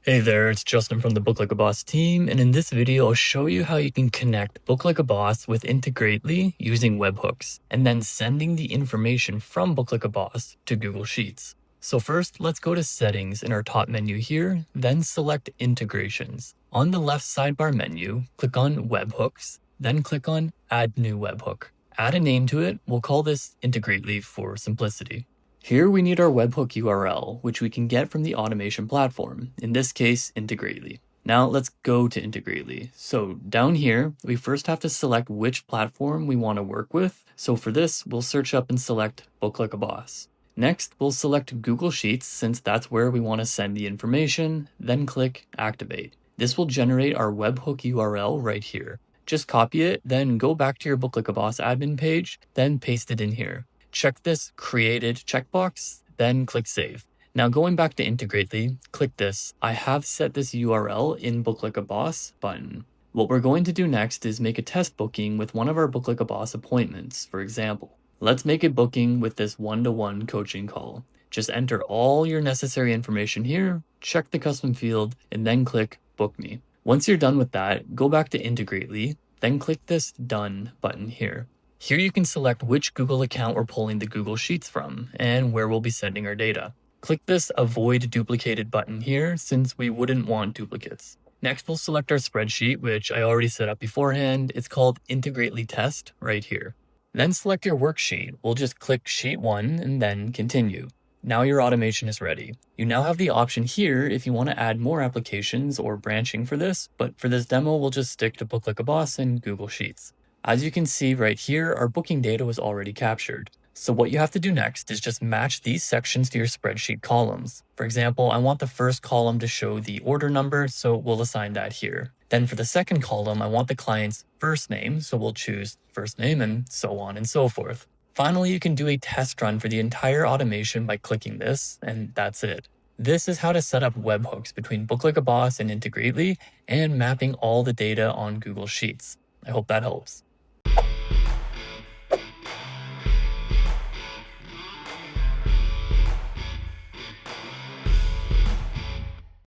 Hey there, it's Justin from the Book Like a Boss team, and in this video I'll show you how you can connect Book Like a Boss with Integrately using webhooks, and then sending the information from Book Like a Boss to Google Sheets. So first, let's go to Settings in our top menu here, then select Integrations. On the left sidebar menu, click on Webhooks, then click on Add New Webhook. Add a name to it, we'll call this Integrately for simplicity. Here we need our webhook URL, which we can get from the automation platform, in this case, Integrately. Now let's go to Integrately. So down here, we first have to select which platform we want to work with. So for this, we'll search up and select Book Like a Boss. Next, we'll select Google Sheets since that's where we want to send the information, then click Activate. This will generate our webhook URL right here. Just copy it, then go back to your Book Like a Boss admin page, then paste it in here. Check this Created checkbox, then click Save. Now going back to Integrately, click this I have set this URL in Book Like a Boss button. What we're going to do next is make a test booking with one of our Book Like a Boss appointments, for example. Let's make a booking with this one-to-one coaching call. Just enter all your necessary information here, check the custom field, and then click Book Me. Once you're done with that, go back to Integrately, then click this Done button here. Here you can select which Google account we're pulling the Google Sheets from and where we'll be sending our data. Click this Avoid Duplicated button here since we wouldn't want duplicates. Next, we'll select our spreadsheet, which I already set up beforehand. It's called Integrately Test right here. Then select your worksheet. We'll just click Sheet 1 and then Continue. Now your automation is ready. You now have the option here if you want to add more applications or branching for this, but for this demo, we'll just stick to Book Like a Boss and Google Sheets. As you can see right here, our booking data was already captured. So what you have to do next is just match these sections to your spreadsheet columns. For example, I want the first column to show the order number, so we'll assign that here. Then for the second column, I want the client's first name, so we'll choose first name and so on and so forth. Finally, you can do a test run for the entire automation by clicking this, and that's it. This is how to set up webhooks between Book Like a Boss and Integrately and mapping all the data on Google Sheets. I hope that helps.